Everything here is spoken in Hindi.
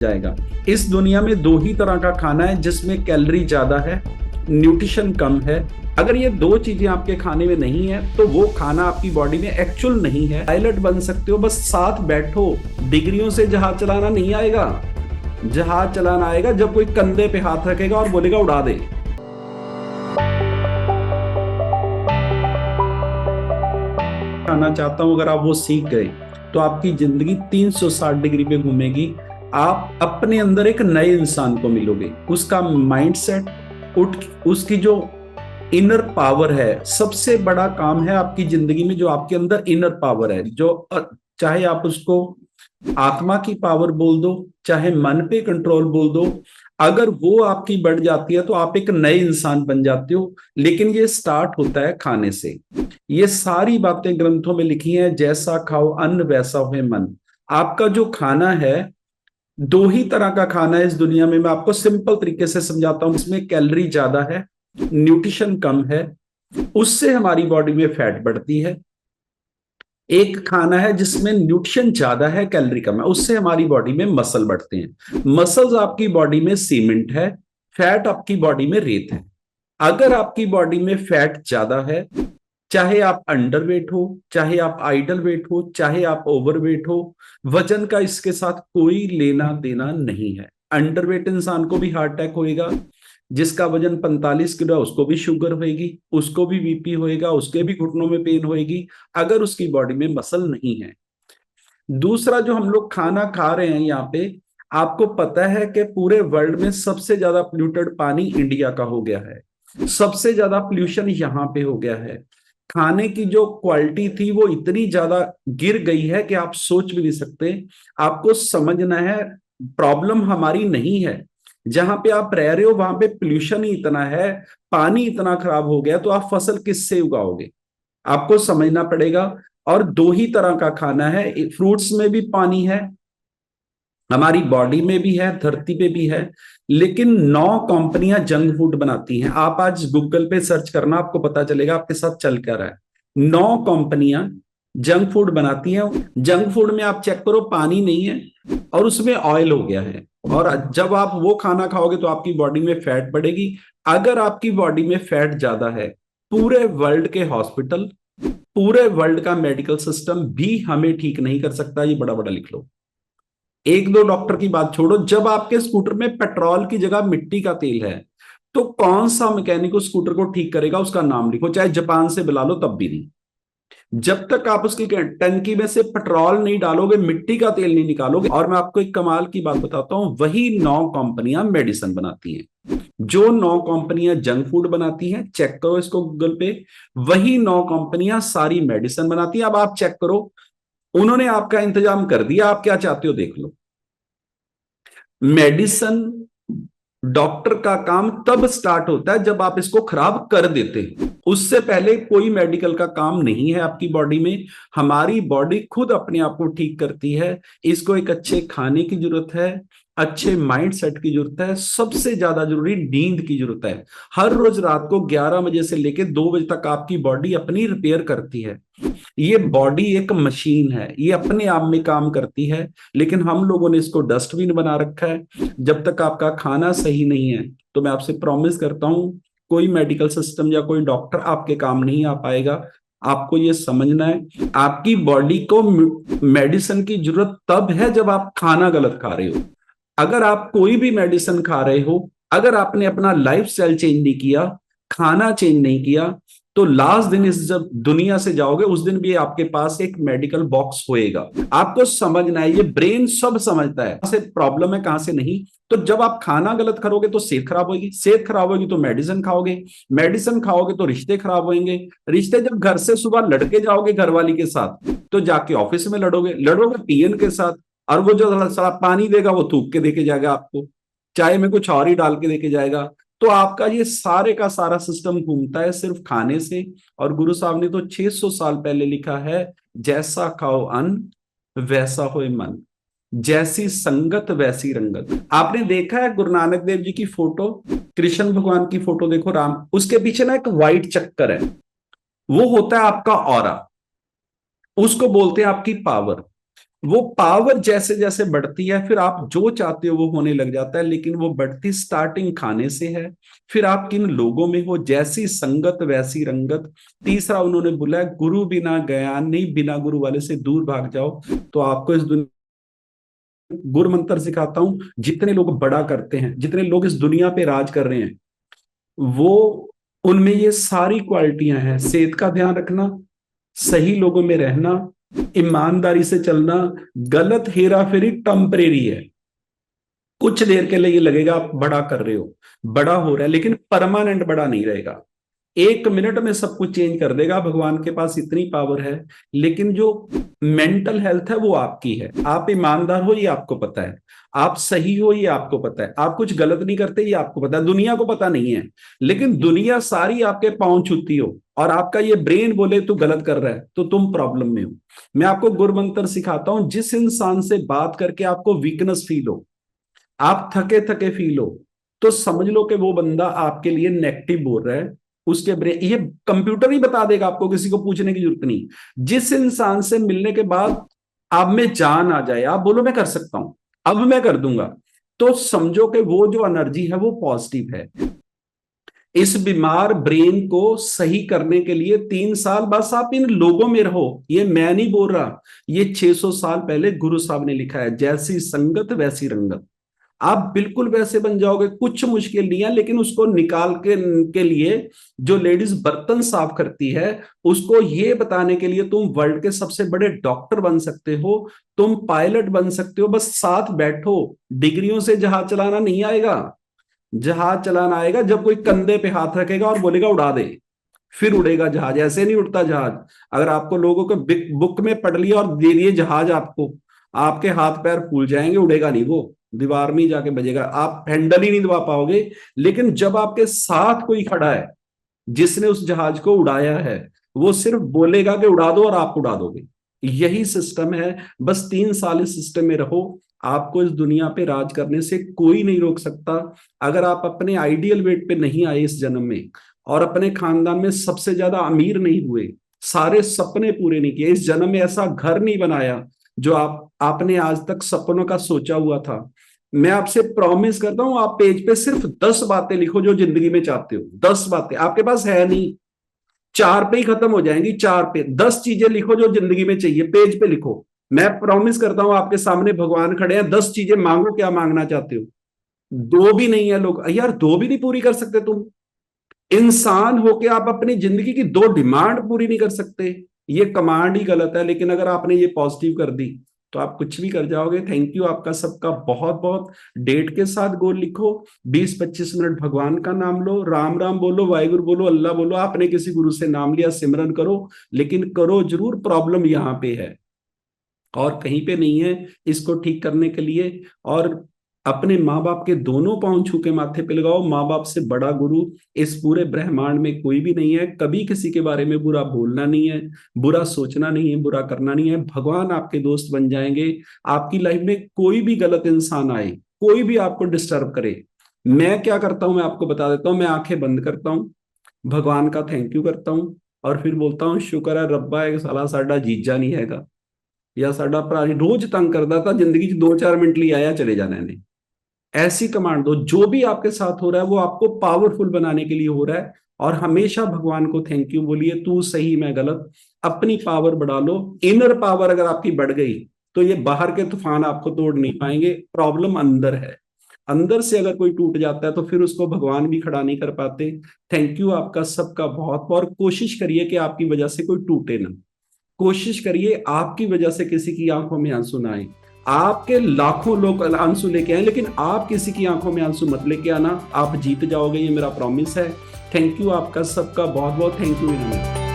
जाएगा। इस दुनिया में दो ही तरह का खाना है जिसमें कैलोरी ज्यादा है, न्यूट्रिशन कम है। अगर ये दो चीजें आपके खाने में नहीं है तो वो खाना आपकी बॉडी में एक्चुअल नहीं है। पायलट बन सकते हो, बस साथ बैठो। डिग्रियों से जहाज चलाना नहीं आएगा। जहाज चलाना आएगा जब कोई कंधे पे हाथ रखेगा और बोलेगा उड़ा दे। खाना चाहता हूं, अगर आप वो सीख गए तो आपकी जिंदगी 360 डिग्री पे घूमेगी। आप अपने अंदर एक नए इंसान को मिलोगे। उसका माइंडसेट, उठ उसकी जो इनर पावर है, सबसे बड़ा काम है आपकी जिंदगी में जो आपके अंदर इनर पावर है, जो चाहे आप उसको आत्मा की पावर बोल दो, चाहे मन पे कंट्रोल बोल दो। अगर वो आपकी बढ़ जाती है तो आप एक नए इंसान बन जाते हो। लेकिन ये स्टार्ट होता है खाने से। ये सारी बातें ग्रंथों में लिखी हैं, जैसा खाओ अन्न वैसा होए मन। आपका जो खाना है, दो ही तरह का खाना है इस दुनिया में। मैं आपको सिंपल तरीके से समझाता हूं। इसमें कैलोरी ज्यादा है, न्यूट्रिशन कम है, उससे हमारी बॉडी में फैट बढ़ती है। एक खाना है जिसमें न्यूट्रिशन ज्यादा है, कैलोरी कम है, उससे हमारी बॉडी में मसल बढ़ते हैं। मसल्स आपकी बॉडी में सीमेंट है, फैट आपकी बॉडी में रेत है। अगर आपकी बॉडी में फैट ज्यादा है, चाहे आप अंडर वेट हो, चाहे आप आइडल वेट हो, चाहे आप ओवर वेट हो, वजन का इसके साथ कोई लेना देना नहीं है। अंडर वेट इंसान को भी हार्ट अटैक होएगा, जिसका वजन 45 किलो है उसको भी शुगर होएगी, उसको भी बीपी होएगा, उसके भी घुटनों में पेन होएगी, अगर उसकी बॉडी में मसल नहीं है। दूसरा, जो हम लोग खाना खा रहे हैं यहाँ पे, आपको पता है कि पूरे वर्ल्ड में सबसे ज्यादा पोल्यूटेड पानी इंडिया का हो गया है। सबसे ज्यादा पोल्यूशन यहाँ पे हो गया है। खाने की जो क्वालिटी थी वो इतनी ज्यादा गिर गई है कि आप सोच भी नहीं सकते। आपको समझना है, प्रॉब्लम हमारी नहीं है। जहां पे आप रह रहे हो वहां पे पोल्यूशन ही इतना है, पानी इतना खराब हो गया, तो आप फसल किससे उगाओगे? आपको समझना पड़ेगा। और दो ही तरह का खाना है, फ्रूट्स में भी पानी है, हमारी बॉडी में भी है, धरती पे भी है। लेकिन 9 कंपनियां जंक फूड बनाती हैं। आप आज गूगल पे सर्च करना, आपको पता चलेगा आपके साथ चल क्या रहा है। 9 कंपनियां जंक फूड बनाती हैं। जंक फूड में आप चेक करो, पानी नहीं है और उसमें ऑयल हो गया है। और जब आप वो खाना खाओगे तो आपकी बॉडी में फैट बढ़ेगी। अगर आपकी बॉडी में फैट ज्यादा है, पूरे वर्ल्ड के हॉस्पिटल, पूरे वर्ल्ड का मेडिकल सिस्टम भी हमें ठीक नहीं कर सकता। ये बड़ा बड़ा लिख लो। एक दो डॉक्टर की बात छोड़ो, जब आपके स्कूटर में पेट्रोल की जगह मिट्टी का तेल है तो कौन सा मैकेनिक उस स्कूटर को ठीक करेगा? उसका नाम लिखो, चाहे जापान से बुला लो तब भी नहीं। जब तक आप उसकी टंकी में से पेट्रोल नहीं डालोगे, मिट्टी का तेल नहीं निकालोगे। और मैं आपको एक कमाल की बात बताता हूं, वही 9 कंपनियां मेडिसिन बनाती हैं। जो 9 कंपनियां जंक फूड बनाती हैं, चेक करो इसको गूगल पे, वही 9 कंपनियां सारी मेडिसिन बनाती हैं। अब आप चेक करो, उन्होंने आपका इंतजाम कर दिया, आप क्या चाहते हो देख लो। मेडिसन, डॉक्टर का काम तब स्टार्ट होता है जब आप इसको खराब कर देते हैं। उससे पहले कोई मेडिकल का काम नहीं है आपकी बॉडी में। हमारी बॉडी खुद अपने आप को ठीक करती है। इसको एक अच्छे खाने की जरूरत है, अच्छे माइंड सेट की जरूरत है, सबसे ज्यादा जरूरी नींद की जरूरत है। हर रोज रात को 11 बजे से लेकर 2 बजे तक आपकी बॉडी अपनी रिपेयर करती है। ये बॉडी एक मशीन है, ये अपने आप में काम करती है। लेकिन हम लोगों ने इसको डस्टबिन बना रखा है। जब तक आपका खाना सही नहीं है तो मैं आपसे प्रॉमिस करता हूं, कोई मेडिकल सिस्टम या कोई डॉक्टर आपके काम नहीं आ पाएगा। आपको ये समझना है, आपकी बॉडी को मेडिसिन की जरूरत तब है जब आप खाना गलत खा रहे हो। अगर आप कोई भी मेडिसिन खा रहे हो, अगर आपने अपना लाइफ स्टाइल चेंज नहीं किया, खाना चेंज नहीं किया, तो लास्ट दिन इस जब दुनिया से जाओगे उस दिन भी आपके पास एक मेडिकल बॉक्स होएगा। आपको समझना है, ये ब्रेन सब समझता है कहां से प्रॉब्लम है कहां से नहीं। तो जब आप खाना गलत करोगे तो सेहत खराब होगी, सेहत खराब होगी तो मेडिसिन खाओगे, मेडिसिन खाओगे तो रिश्ते खराब होंगे, रिश्ते जब घर से सुबह लड़के जाओगे घरवाली के साथ तो जाके ऑफिस में लड़ोगे, लड़ोगे पीएन के साथ, और वो जो सारा पानी देगा वो थूक के देके जाएगा आपको, चाय में कुछ और ही डाल के देके जाएगा। तो आपका ये सारे का सारा सिस्टम घूमता है सिर्फ खाने से। और गुरु साहब ने तो 600 साल पहले लिखा है, जैसा खाओ अन्न वैसा होए मन, जैसी संगत वैसी रंगत। आपने देखा है गुरु नानक देव जी की फोटो, कृष्ण भगवान की फोटो देखो, राम, उसके पीछे ना एक व्हाइट चक्कर है, वो होता है आपका ऑरा, उसको बोलते हैं आपकी पावर। वो पावर जैसे जैसे बढ़ती है फिर आप जो चाहते हो वो होने लग जाता है, लेकिन वो बढ़ती स्टार्टिंग खाने से है। फिर आप किन लोगों में हो, जैसी संगत वैसी रंगत। तीसरा उन्होंने बोला है, गुरु बिना ज्ञान नहीं, बिना गुरु वाले से दूर भाग जाओ। तो आपको इस दुनिया गुरु मंत्र सिखाता हूं, जितने लोग बड़ा करते हैं, जितने लोग इस दुनिया पे राज कर रहे हैं, वो उनमें ये सारी क्वालिटियां हैं। सेहत का ध्यान रखना, सही लोगों में रहना, ईमानदारी से चलना। गलत हेरा फेरी टेम्परेरी है, कुछ देर के लिए ये लगेगा आप बड़ा कर रहे हो, बड़ा हो रहा है, लेकिन परमानेंट बड़ा नहीं रहेगा। 1 मिनट में सब कुछ चेंज कर देगा, भगवान के पास इतनी पावर है। लेकिन जो मेंटल हेल्थ है वो आपकी है। आप ईमानदार हो ये आपको पता है, आप सही हो ये आपको पता है, आप कुछ गलत नहीं करते ये आपको पता है, दुनिया को पता नहीं है। लेकिन दुनिया सारी आपके पांव छूती हो और आपका ये ब्रेन बोले तू गलत कर रहा है, तो तुम प्रॉब्लम में हो। मैं आपको गुरु मंत्र सिखाता हूं, जिस इंसान से बात करके आपको वीकनेस फील हो, आप थके थके फील हो, तो समझ लो कि वो बंदा आपके लिए नेगेटिव बोल रहा है। उसके ब्रेन, ये कंप्यूटर ही बता देगा आपको, किसी को पूछने की जरूरत नहीं। जिस इंसान से मिलने के बाद आप में जान आ जाए, आप बोलो मैं कर सकता हूं, अब मैं कर दूंगा, तो समझो कि वो जो एनर्जी है वो पॉजिटिव है। इस बीमार ब्रेन को सही करने के लिए 3 साल बस आप इन लोगों में रहो। ये मैं नहीं बोल रहा, ये 600 साल पहले गुरु साहब ने लिखा है, जैसी संगत वैसी रंगत। आप बिल्कुल वैसे बन जाओगे, कुछ मुश्किल नहीं है। लेकिन उसको निकाल के लिए जो लेडीज बर्तन साफ करती है, उसको ये बताने के लिए तुम वर्ल्ड के सबसे बड़े डॉक्टर बन सकते हो, तुम पायलट बन सकते हो, बस साथ बैठो। डिग्रियों से जहाज चलाना नहीं आएगा। जहाज चलाना आएगा जब कोई कंधे पे हाथ रखेगा और बोलेगा उड़ा दे, फिर उड़ेगा जहाज। ऐसे नहीं उड़ता जहाज। अगर आपको लोगों को बुक में पढ़ लिया और दे दिए जहाज आपको, आपके हाथ पैर फूल जाएंगे, उड़ेगा नहीं, वो दीवार में ही जाके बजेगा, आप हैंडल ही नहीं दबा पाओगे। लेकिन जब आपके साथ कोई खड़ा है जिसने उस जहाज को उड़ाया है, वो सिर्फ बोलेगा कि उड़ा दो और आप उड़ा दोगे। यही सिस्टम है। बस 3 साल इस सिस्टम में रहो, आपको इस दुनिया पे राज करने से कोई नहीं रोक सकता। अगर आप अपने आइडियल वेट पे नहीं आए इस जन्म में, और अपने खानदान में सबसे ज्यादा अमीर नहीं हुए, सारे सपने पूरे नहीं किए, इस जन्म में ऐसा घर नहीं बनाया जो आपने आज तक सपनों का सोचा हुआ था, मैं आपसे प्रॉमिस करता हूं, आप पेज पे सिर्फ 10 बातें लिखो जो जिंदगी में चाहते हो। 10 बातें आपके पास है नहीं, 4 पे ही खत्म हो जाएंगी। 4 पे 10 चीजें लिखो जो जिंदगी में चाहिए, पेज पे लिखो। मैं प्रॉमिस करता हूं, आपके सामने भगवान खड़े हैं, 10 चीजें मांगो, क्या मांगना चाहते हो। 2 भी नहीं है लोग, यार 2 भी नहीं पूरी कर सकते तुम। इंसान होके आप अपनी जिंदगी की 2 डिमांड पूरी नहीं कर सकते, ये कमांड ही गलत है। लेकिन अगर आपने ये पॉजिटिव कर दी तो आप कुछ भी कर जाओगे। थैंक यू आपका सबका बहुत बहुत। डेट के साथ गोल लिखो, 20-25 मिनट भगवान का नाम लो, राम राम बोलो, वाहिगुरु बोलो, अल्लाह बोलो। आपने किसी गुरु से नाम लिया, सिमरन करो, लेकिन करो जरूर। प्रॉब्लम यहाँ पे है और कहीं पे नहीं है। इसको ठीक करने के लिए और अपने माँ बाप के दोनों पांव छू के माथे पे लगाओ। माँ बाप से बड़ा गुरु इस पूरे ब्रह्मांड में कोई भी नहीं है। कभी किसी के बारे में बुरा बोलना नहीं है, बुरा सोचना नहीं है, बुरा करना नहीं है। भगवान आपके दोस्त बन जाएंगे। आपकी लाइफ में कोई भी गलत इंसान आए, कोई भी आपको डिस्टर्ब करे, मैं क्या करता हूं मैं आपको बता देता हूं। मैं आंखें बंद करता हूं, भगवान का थैंक यू करता हूं, और फिर बोलता हूँ शुक्र है रब्बा एक साला साडा जीजा नहीं हैगा, या साडा भरा रोज तंग करता था, जिंदगी 2-4 मिनट लिए आया चले जाना ने। ऐसी कमांड दो, जो भी आपके साथ हो रहा है वो आपको पावरफुल बनाने के लिए हो रहा है। और हमेशा भगवान को थैंक यू बोलिए, तू सही मैं गलत। अपनी पावर बढ़ा लो। इनर पावर अगर आपकी बढ़ गई तो ये बाहर के तूफान आपको तोड़ नहीं पाएंगे। प्रॉब्लम अंदर है, अंदर से अगर कोई टूट जाता है तो फिर उसको भगवान भी खड़ा नहीं कर पाते। थैंक यू आपका सबका बहुत बहुत। कोशिश करिए कि आपकी वजह से कोई टूटे ना, कोशिश करिए आपकी वजह से किसी की आंखों में आंसू ना आए। आपके लाखों लोग आंसू लेके आए, लेकिन आप किसी की आंखों में आंसू मत लेके आना। आप जीत जाओगे, ये मेरा प्रॉमिस है। थैंक यू आपका सबका बहुत बहुत। Thank you.